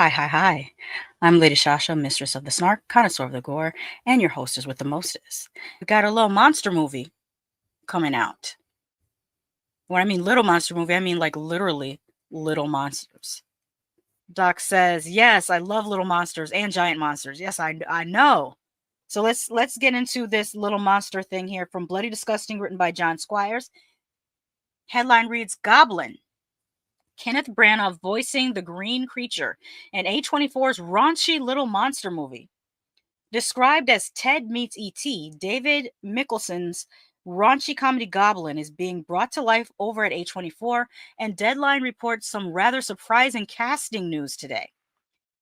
Hi. I'm Lady Shasha, mistress of the snark, connoisseur of the gore, and your hostess with the mostest. We got a little monster movie coming out. When I mean little monster movie, I mean like literally little monsters. Doc says, "Yes, I love little monsters and giant monsters. Yes, I know." So let's get into this little monster thing here from Bloody Disgusting, written by John Squires. Headline reads Goblin. Kenneth Branagh voicing the green creature in A24's raunchy little monster movie. Described as Ted meets E.T., David Mickelson's raunchy comedy Goblin is being brought to life over at A24, and Deadline reports some rather surprising casting news today.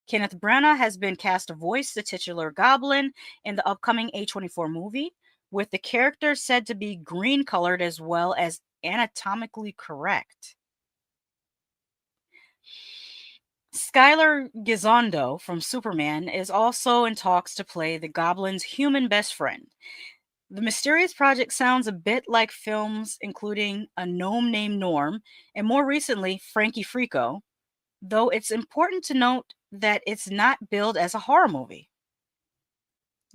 Kenneth Branagh has been cast to voice the titular Goblin in the upcoming A24 movie, with the character said to be green-colored as well as anatomically correct. Skylar Gisondo from Superman is also in talks to play the Goblin's human best friend. The mysterious project sounds a bit like films including A Gnome Named Norm and more recently Frankie Frico, though it's important to note that it's not billed as a horror movie.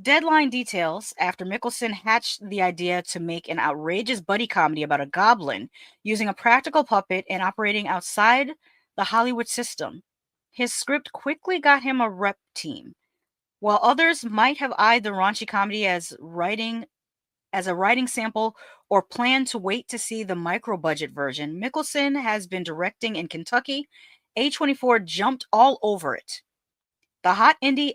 Deadline details after Mickelson hatched the idea to make an outrageous buddy comedy about a goblin using a practical puppet and operating outside the Hollywood system. His script quickly got him a rep team. While others might have eyed the raunchy comedy as a writing sample or planned to wait to see the micro-budget version, Mickelson has been directing in Kentucky. A24 jumped all over it. The hot indie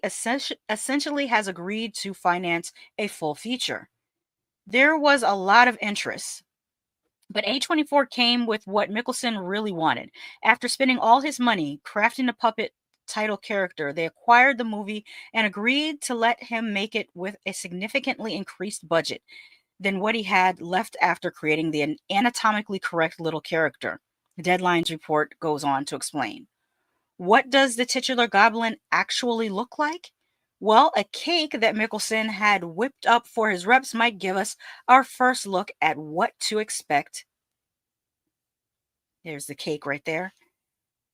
essentially has agreed to finance a full feature. There was a lot of interest, but A24 came with what Mickelson really wanted. After spending all his money crafting the puppet title character, they acquired the movie and agreed to let him make it with a significantly increased budget than what he had left after creating the anatomically correct little character. Deadline's report goes on to explain. What does the titular goblin actually look like? Well, a cake that Mickelson had whipped up for his reps might give us our first look at what to expect. There's the cake right there.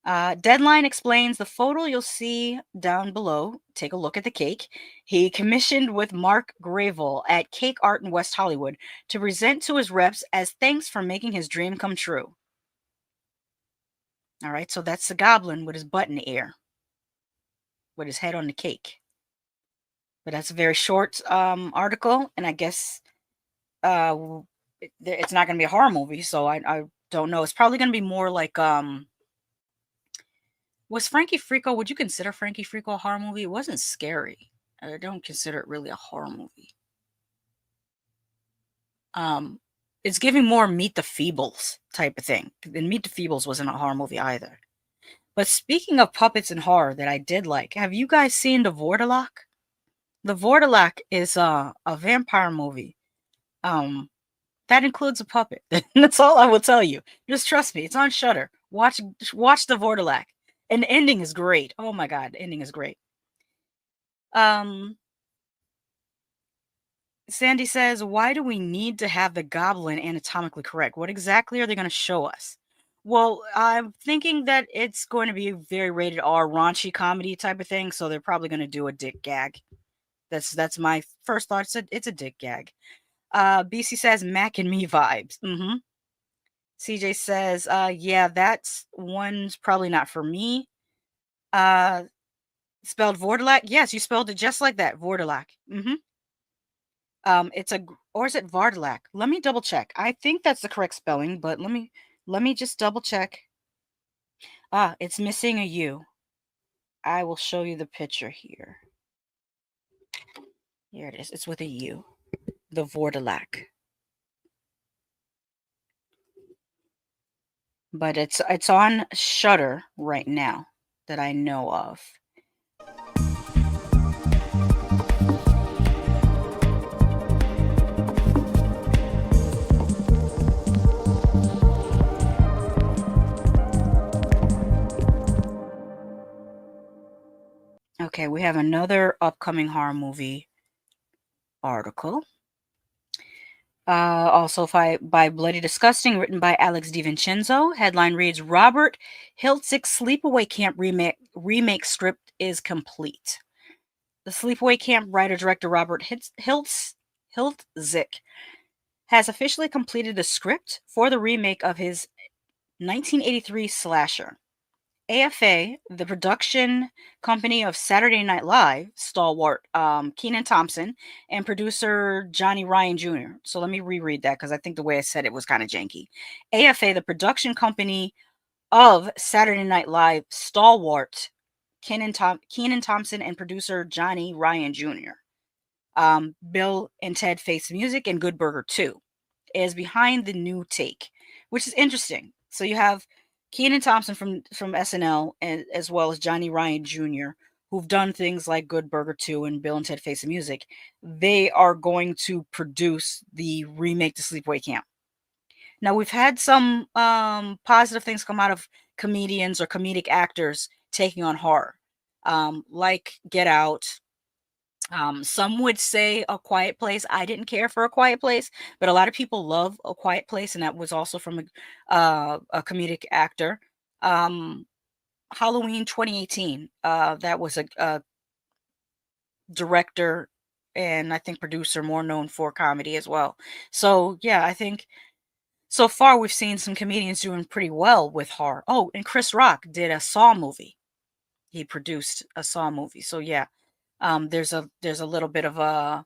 Deadline explains the photo you'll see down below. Take a look at the cake. He commissioned with Mark Gravel at Cake Art in West Hollywood to present to his reps as thanks for making his dream come true. All right, so that's the goblin with his butt in the air, with his head on the cake. But that's a very short article, and I guess it's not going to be a horror movie, so I don't know. It's probably going to be more like was Frankie Frico, would you consider Frankie Frico a horror movie? It wasn't scary. I don't consider it really a horror movie. It's giving more Meet the Feebles type of thing. And Meet the Feebles wasn't a horror movie either. But speaking of puppets and horror that I did like, have you guys seen The Vordelak? The Vordelak is a vampire movie. That includes a puppet. That's all I will tell you. Just trust me. It's on Shudder. Watch The Vordelak. And the ending is great. Oh my god, the ending is great. Sandy says, why do we need to have the goblin anatomically correct? What exactly are they going to show us? Well, I'm thinking that it's going to be a very rated R raunchy comedy type of thing, so they're probably going to do a dick gag. That's my first thought. It's a dick gag. BC says Mac and Me vibes. CJ says, yeah, that's one's probably not for me. Spelled Vordelak? Yes, you spelled it just like that. Vordelak. Or is it Vardelak? Let me double check. I think that's the correct spelling, but let me just double check. It's missing a U. I will show you the picture here. Here it is. It's with a U. The Vordelak. But it's on Shudder right now that I know of. Okay, we have another upcoming horror movie article. Also by Bloody Disgusting, written by Alex DiVincenzo. Headline reads Robert Hiltzik's Sleepaway Camp remake script is complete. The Sleepaway Camp writer-director Robert Hiltzik has officially completed the script for the remake of his 1983 slasher. AFA, the production company of Saturday Night Live stalwart Kenan Thompson and producer Johnny Ryan Jr. So let me reread that because I think the way I said it was kind of janky. AFA, the production company of Saturday Night Live stalwart Kenan Thompson and producer Johnny Ryan Jr. Bill and Ted Face Music and Good Burger 2 is behind the new take, which is interesting. So you have Kenan Thompson from SNL and as well as Johnny Ryan Jr., who've done things like Good Burger 2 and Bill and Ted Face the Music. They are going to produce the remake to Sleepaway Camp. Now we've had some positive things come out of comedians or comedic actors taking on horror, like Get Out, some would say A Quiet Place. I didn't care for A Quiet Place, but a lot of people love A Quiet Place, and that was also from a comedic actor. Um, Halloween 2018. That was a director and I think producer more known for comedy as well. So yeah, I think so far we've seen some comedians doing pretty well with horror. Oh, and Chris Rock did a Saw movie. He produced a Saw movie. So yeah, there's a little bit of a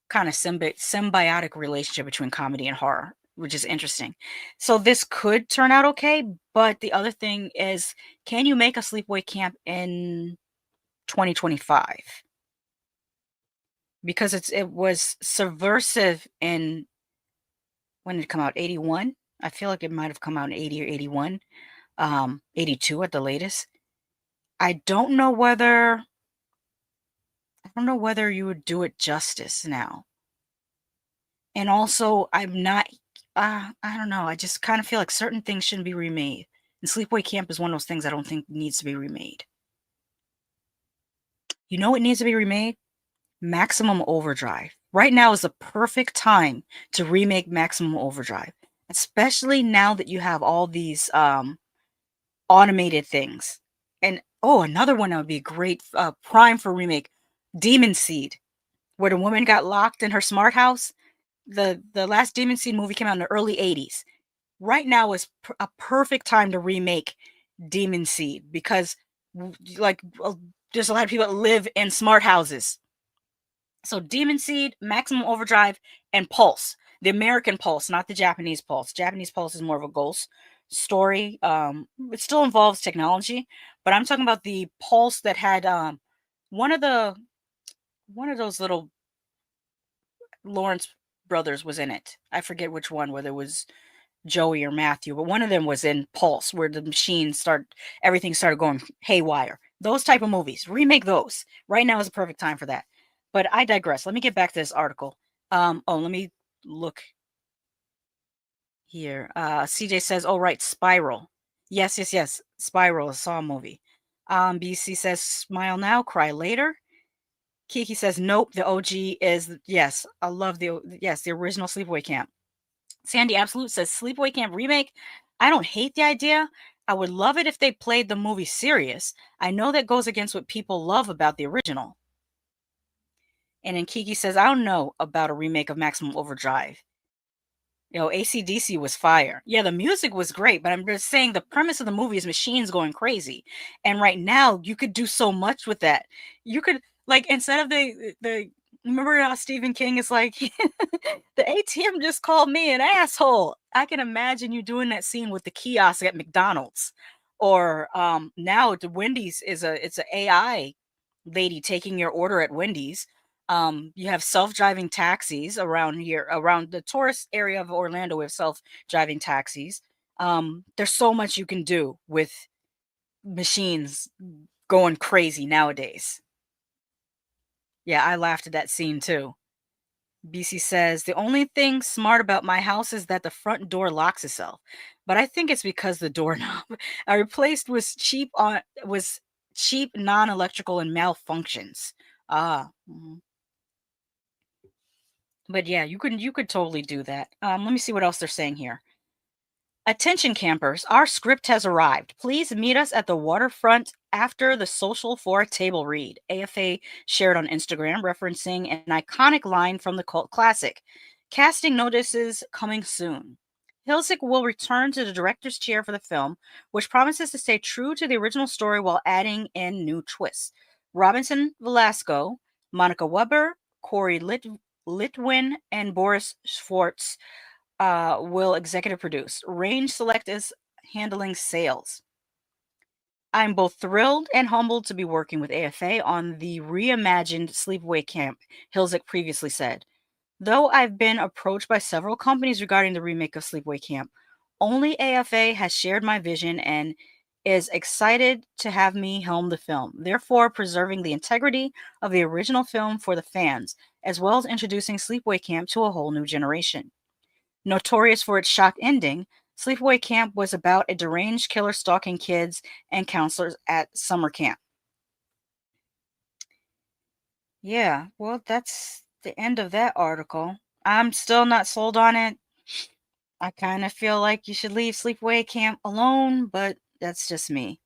kind of symbiotic relationship between comedy and horror, which is interesting. So this could turn out okay, but the other thing is, can you make a sleepaway camp in 2025? Because it was subversive in when did it come out? 81? I feel like it might have come out in 80 or 81, 82 at the latest. I don't know whether you would do it justice now. And also, I don't know, I just kind of feel like certain things shouldn't be remade. And Sleepaway Camp is one of those things I don't think needs to be remade. You know what needs to be remade? Maximum Overdrive. Right now is the perfect time to remake Maximum Overdrive, especially now that you have all these automated things. And oh, another one that would be great prime for remake, Demon Seed, where the woman got locked in her smart house. The last Demon Seed movie came out in the early 80s. Right now is a perfect time to remake Demon Seed because like there's a lot of people that live in smart houses. So Demon Seed, Maximum Overdrive, and Pulse. The American Pulse, not the Japanese Pulse. Japanese Pulse is more of a ghost story. It still involves technology, but I'm talking about the Pulse that had one of the one of those little Lawrence brothers was in it. I forget which one, whether it was Joey or Matthew, but one of them was in Pulse, where the machine everything started going haywire. Those type of movies, remake those. Right now is a perfect time for that. But I digress. Let me get back to this article. Let me look here. CJ says, "Oh right, Spiral. Yes, yes, yes. Spiral, a Saw movie." BC says, "Smile now, cry later." Kiki says, "Nope. The OG is yes. I love the original Sleepaway Camp." Sandy Absolute says Sleepaway Camp remake. I don't hate the idea. I would love it if they played the movie serious. I know that goes against what people love about the original. And then Kiki says, I don't know about a remake of Maximum Overdrive. You know, AC/DC was fire. Yeah, the music was great, but I'm just saying the premise of the movie is machines going crazy. And right now, you could do so much with that. You could, like, instead of the remember how Stephen King is like, the ATM just called me an asshole. I can imagine you doing that scene with the kiosk at McDonald's. Or now the Wendy's it's an AI lady taking your order at Wendy's. You have self-driving taxis around here, around the tourist area of Orlando. We have self-driving taxis. There's so much you can do with machines going crazy nowadays. Yeah, I laughed at that scene too. BC says, the only thing smart about my house is that the front door locks itself. But I think it's because the doorknob I replaced was cheap, non-electrical and malfunctions. Ah. But yeah, you could totally do that. Let me see what else they're saying here. Attention campers, our script has arrived. Please meet us at the waterfront after the social for a table read. AFA shared on Instagram, referencing an iconic line from the cult classic. Casting notices coming soon. Hilsick will return to the director's chair for the film, which promises to stay true to the original story while adding in new twists. Robinson Velasco, Monica Weber, Corey Litwin, and Boris Schwartz will executive produce. Range Select is handling sales. I'm both thrilled and humbled to be working with AFA on the reimagined Sleepaway Camp, Hilsick previously said. Though I've been approached by several companies regarding the remake of Sleepaway Camp, only AFA has shared my vision and is excited to have me helm the film, therefore preserving the integrity of the original film for the fans, as well as introducing Sleepaway Camp to a whole new generation. Notorious for its shock ending, Sleepaway Camp was about a deranged killer stalking kids and counselors at summer camp. Yeah, well, that's the end of that article. I'm still not sold on it. I kind of feel like you should leave Sleepaway Camp alone, but that's just me.